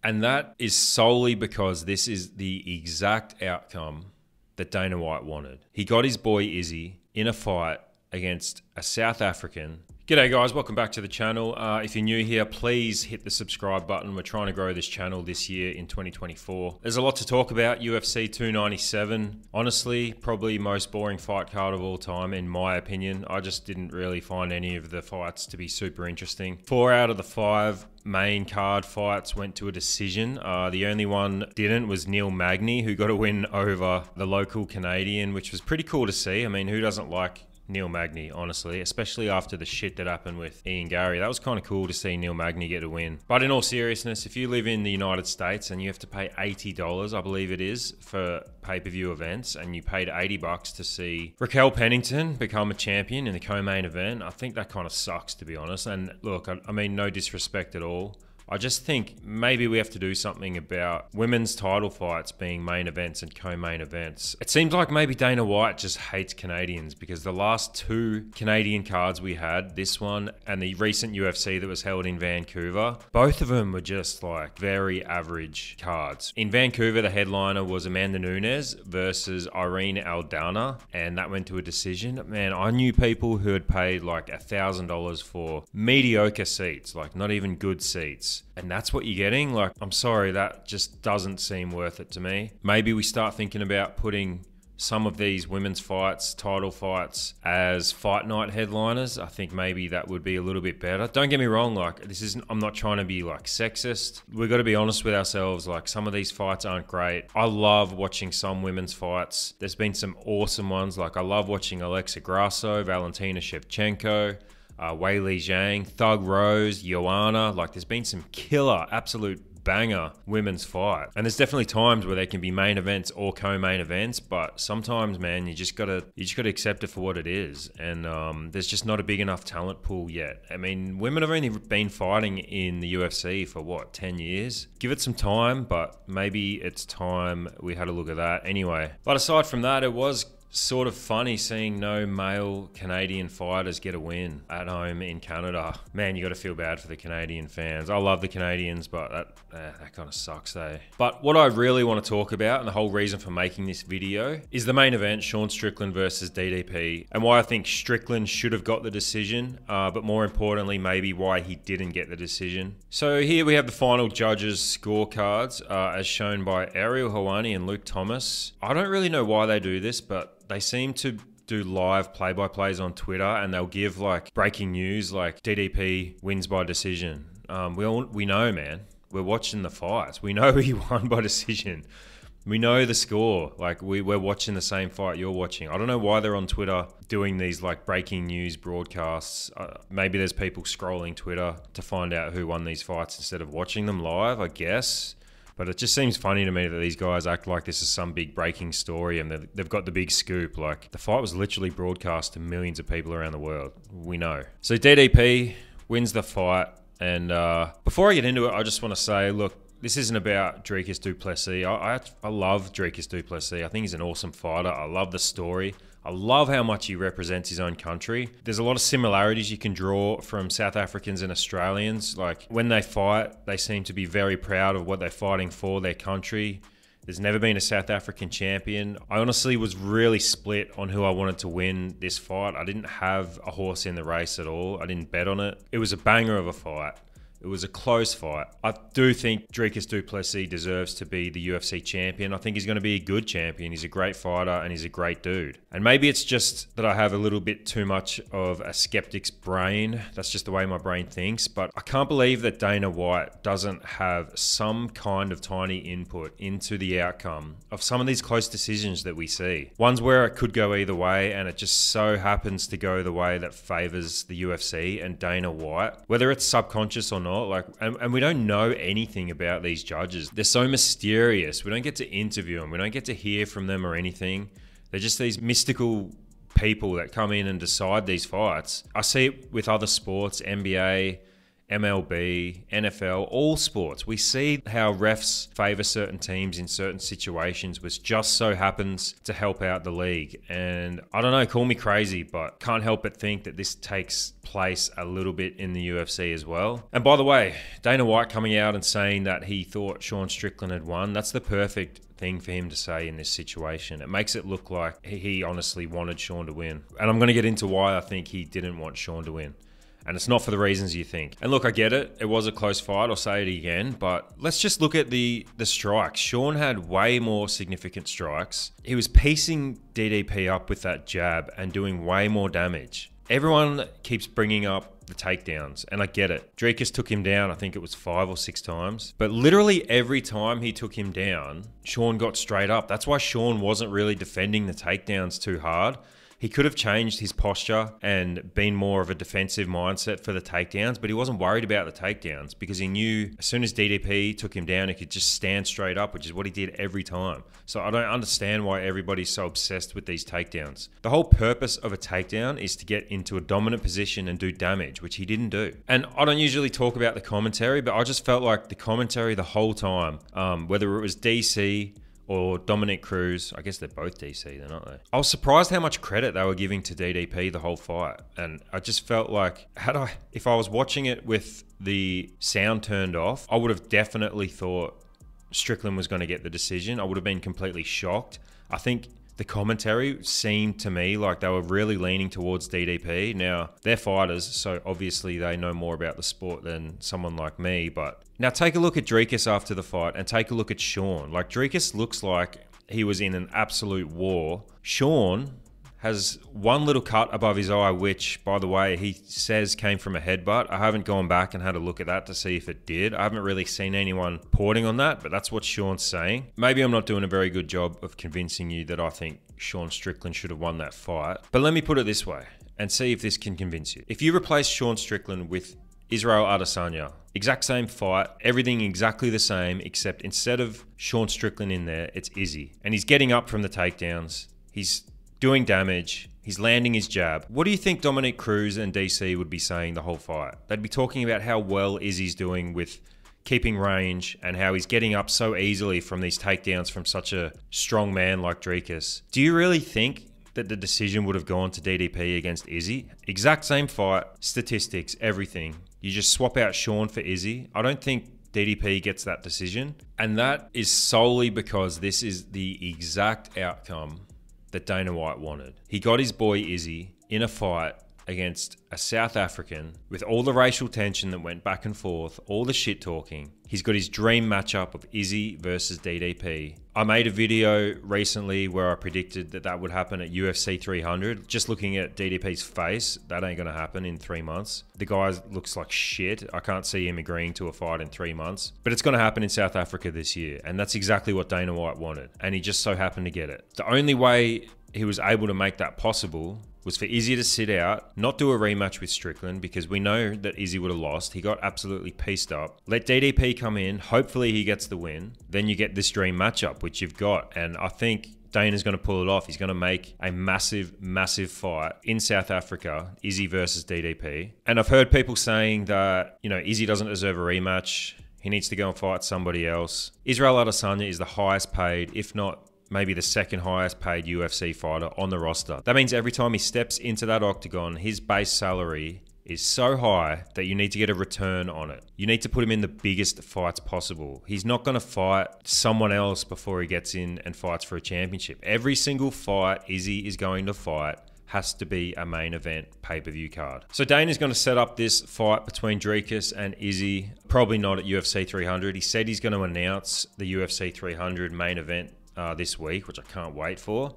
And that is solely because this is the exact outcome that Dana White wanted. He got his boy Izzy in a fight against a South African. G'day guys, welcome back to the channel. If you're new here, please hit the subscribe button. We're trying to grow this channel this year in 2024. There's a lot to talk about. UFC 297, honestly, probably most boring fight card of all time in my opinion. I just didn't really find any of the fights to be super interesting. 4 out of the 5 main card fights went to a decision. The only one didn't was Neil Magny, who got a win over the local Canadian, which was pretty cool to see. I mean, who doesn't like Neil Magny, honestly, especially after the shit that happened with Ian Gary. That was kind of cool to see Neil Magny get a win. But in all seriousness, if you live in the United States and you have to pay $80, I believe it is, for pay-per-view events, and you paid $80 to see Raquel Pennington become a champion in the co-main event, I think that kind of sucks, to be honest. And look, I mean, no disrespect at all. I just think maybe we have to do something about women's title fights being main events and co-main events. It seems like maybe Dana White just hates Canadians, because the last 2 Canadian cards we had, this one and the recent UFC that was held in Vancouver, both of them were just like very average cards. In Vancouver, the headliner was Amanda Nunes versus Irene Aldana, and that went to a decision. Man, I knew people who had paid like $1,000 for mediocre seats, like not even good seats. And that's what you're getting? Like, I'm sorry, that just doesn't seem worth it to me. Maybe we start thinking about putting some of these women's fights, title fights, as fight night headliners. I think maybe that would be a little bit better. Don't get me wrong, like, this isn't, I'm not trying to be like sexist. We've got to be honest with ourselves. Like, some of these fights aren't great. I love watching some women's fights. There's been some awesome ones. Like, I love watching Alexa Grasso, Valentina Shevchenko, Wei Li Zhang, Thug Rose, Joanna. Like, there's been some killer, absolute banger women's fight. And there's definitely times where they can be main events or co-main events, but sometimes, man, you just gotta accept it for what it is. And there's just not a big enough talent pool yet. I mean, women have only been fighting in the UFC for what, 10 years? Give it some time, but maybe it's time we had a look at that anyway. But aside from that, it was sort of funny seeing no male Canadian fighters get a win at home in Canada. Man, you got to feel bad for the Canadian fans. I love the Canadians, but that kind of sucks, eh? But what I really want to talk about, and the whole reason for making this video, is the main event, Sean Strickland versus DDP, and why I think Strickland should have got the decision, but more importantly, maybe why he didn't get the decision. So here we have the final judges' scorecards, as shown by Ariel Helwani and Luke Thomas. I don't really know why they do this, but they seem to do live play-by-plays on Twitter, and they'll give like breaking news, like DDP wins by decision. We know, man. We're watching the fights. We know he won by decision. We know the score. Like, we're watching the same fight you're watching. I don't know why they're on Twitter doing these like breaking news broadcasts. Maybe there's people scrolling Twitter to find out who won these fights instead of watching them live, I guess. But it just seems funny to me that these guys act like this is some big breaking story and they've got the big scoop. Like, the fight was literally broadcast to millions of people around the world. We know. So DDP wins the fight. And before I get into it, I just want to say, look, this isn't about Dricus Du Plessis. I love Dricus Du Plessis. I think he's an awesome fighter. I love the story. I love how much he represents his own country. There's a lot of similarities you can draw from South Africans and Australians. Like, when they fight, they seem to be very proud of what they're fighting for, their country. There's never been a South African champion. I honestly was really split on who I wanted to win this fight. I didn't have a horse in the race at all. I didn't bet on it. It was a banger of a fight. It was a close fight. I do think Dricus Du Plessis deserves to be the UFC champion. I think he's going to be a good champion. He's a great fighter and he's a great dude. And maybe it's just that I have a little bit too much of a skeptic's brain. That's just the way my brain thinks. But I can't believe that Dana White doesn't have some kind of tiny input into the outcome of some of these close decisions that we see. Ones where it could go either way, and it just so happens to go the way that favors the UFC and Dana White, whether it's subconscious or not. Like, and we don't know anything about these judges. They're so mysterious. We don't get to interview them. We don't get to hear from them or anything. They're just these mystical people that come in and decide these fights. I see it with other sports, NBA, MLB, NFL, all sports. We see how refs favor certain teams in certain situations, which just so happens to help out the league. And I don't know, call me crazy, but can't help but think that this takes place a little bit in the UFC as well. And by the way, Dana White coming out and saying that he thought Sean Strickland had won, that's the perfect thing for him to say in this situation. It makes it look like he honestly wanted Sean to win. And I'm going to get into why I think he didn't want Sean to win. And it's not for the reasons you think. And look, I get it. It was a close fight. I'll say it again. But let's just look at the strikes. Sean had way more significant strikes. He was piecing DDP up with that jab and doing way more damage. Everyone keeps bringing up the takedowns, and I get it. Dricus took him down, I think it was 5 or 6 times. But literally every time he took him down, Sean got straight up. That's why Sean wasn't really defending the takedowns too hard. He could have changed his posture and been more of a defensive mindset for the takedowns, but he wasn't worried about the takedowns because he knew as soon as DDP took him down, he could just stand straight up, which is what he did every time. So I don't understand why everybody's so obsessed with these takedowns. The whole purpose of a takedown is to get into a dominant position and do damage, which he didn't do. And I don't usually talk about the commentary, but I just felt like the commentary the whole time, whether it was DC or Dominic Cruz, I guess they're both DC then, aren't they? I was surprised how much credit they were giving to DDP the whole fight. And I just felt like, if I was watching it with the sound turned off, I would have definitely thought Strickland was going to get the decision. I would have been completely shocked. I think the commentary seemed to me like they were really leaning towards DDP. Now, they're fighters, so obviously they know more about the sport than someone like me. But now take a look at Dricus after the fight and take a look at Sean. Like, Dricus looks like he was in an absolute war. Sean has one little cut above his eye, which, by the way, he says came from a headbutt. I haven't gone back and had a look at that to see if it did. I haven't really seen anyone reporting on that, but that's what Sean's saying. Maybe I'm not doing a very good job of convincing you that I think Sean Strickland should have won that fight. But let me put it this way and see if this can convince you. If you replace Sean Strickland with Israel Adesanya, exact same fight, everything exactly the same, except instead of Sean Strickland in there, it's Izzy. And he's getting up from the takedowns. He's doing damage. He's landing his jab. What do you think Dominic Cruz and DC would be saying the whole fight? They'd be talking about how well Izzy's doing with keeping range and how he's getting up so easily from these takedowns from such a strong man like Dricus. Do you really think that the decision would have gone to DDP against Izzy? Exact same fight, statistics, everything. You just swap out Sean for Izzy. I don't think DDP gets that decision. And that is solely because this is the exact outcome that Dana White wanted. He got his boy Izzy in a fight against a South African with all the racial tension that went back and forth, all the shit talking. He's got his dream matchup of Izzy versus DDP. I made a video recently where I predicted that that would happen at UFC 300. Just looking at DDP's face, that ain't gonna happen in 3 months. The guy looks like shit. I can't see him agreeing to a fight in 3 months. But it's gonna happen in South Africa this year. And that's exactly what Dana White wanted. And he just so happened to get it. The only way he was able to make that possible was for Izzy to sit out, not do a rematch with Strickland, because we know that Izzy would have lost. He got absolutely pieced up. Let DDP come in. Hopefully he gets the win. Then you get this dream matchup, which you've got. And I think Dana's going to pull it off. He's going to make a massive, massive fight in South Africa, Izzy versus DDP. And I've heard people saying that, you know, Izzy doesn't deserve a rematch. He needs to go and fight somebody else. Israel Adesanya is the highest paid, if not maybe the second highest paid UFC fighter on the roster. That means every time he steps into that octagon, his base salary is so high that you need to get a return on it. You need to put him in the biggest fights possible. He's not going to fight someone else before he gets in and fights for a championship. Every single fight Izzy is going to fight has to be a main event pay-per-view card. So Dana's going to set up this fight between Dricus and Izzy, probably not at UFC 300. He said he's going to announce the UFC 300 main event this week, which I can't wait for.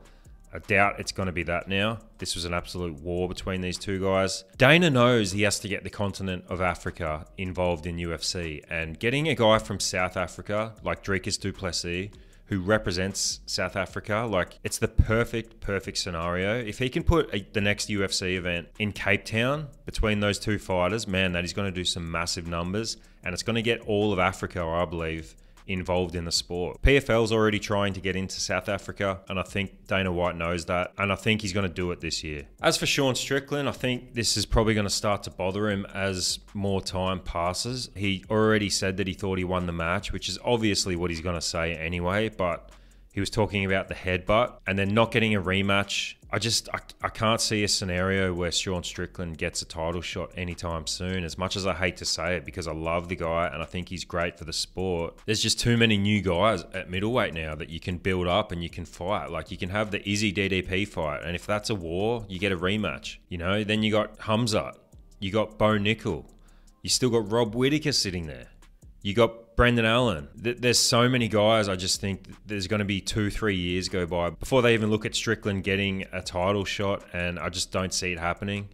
I doubt it's going to be that now. This was an absolute war between these two guys. Dana knows he has to get the continent of Africa involved in UFC, and getting a guy from South Africa like Dricus Du Plessis, who represents South Africa, like, it's the perfect scenario. If he can put the next UFC event in Cape Town between those two fighters, man, that is going to do some massive numbers, and it's going to get all of Africa, I believe, involved in the sport. PFL's already trying to get into South Africa, and I think Dana White knows that, and I think he's going to do it this year. As for Sean Strickland, I think this is probably going to start to bother him as more time passes. He already said that he thought he won the match, which is obviously what he's going to say anyway, but he was talking about the headbutt and then not getting a rematch. I can't see a scenario where Sean Strickland gets a title shot anytime soon, as much as I hate to say it, because I love the guy and I think he's great for the sport. There's just too many new guys at middleweight now that you can build up and you can fight. Like, you can have the Izzy DDP fight, and if that's a war, you get a rematch. You know, then you got Hamzat, you got Bo Nickel, you still got Rob Whittaker sitting there. You got Brendan Allen. There's so many guys. I just think there's going to be 2-3 years go by before they even look at Strickland getting a title shot, and I just don't see it happening.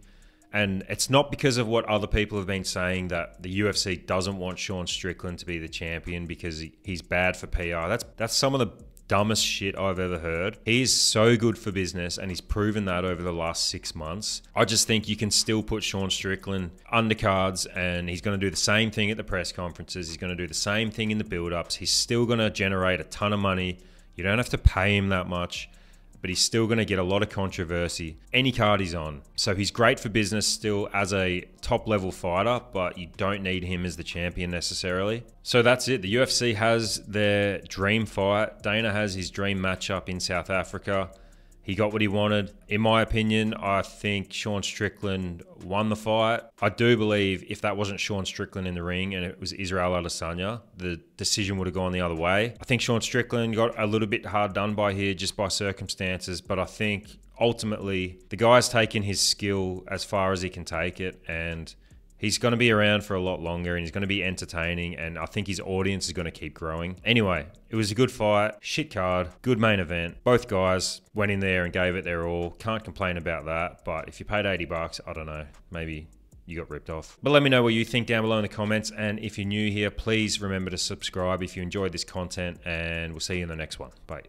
And it's not because of what other people have been saying that the UFC doesn't want Sean Strickland to be the champion because he's bad for PR. That's some of the dumbest shit I've ever heard. He is so good for business, and he's proven that over the last 6 months. I just think you can still put Sean Strickland undercards, and he's going to do the same thing at the press conferences. He's going to do the same thing in the build-ups. He's still going to generate a ton of money. You don't have to pay him that much, but he's still going to get a lot of controversy any card he's on. So he's great for business still as a top-level fighter, but you don't need him as the champion necessarily. So that's it. The UFC has their dream fight. Dana has his dream matchup in South Africa. He got what he wanted. In my opinion, I think Sean Strickland won the fight. I do believe if that wasn't Sean Strickland in the ring and it was Israel Adesanya, the decision would have gone the other way. I think Sean Strickland got a little bit hard done by here just by circumstances, but I think ultimately the guy's taken his skill as far as he can take it, and he's going to be around for a lot longer, and he's going to be entertaining, and I think his audience is going to keep growing. Anyway, it was a good fight, shit card, good main event. Both guys went in there and gave it their all. Can't complain about that, but if you paid $80, I don't know, maybe you got ripped off. But let me know what you think down below in the comments, and if you're new here, please remember to subscribe if you enjoyed this content, and we'll see you in the next one. Bye.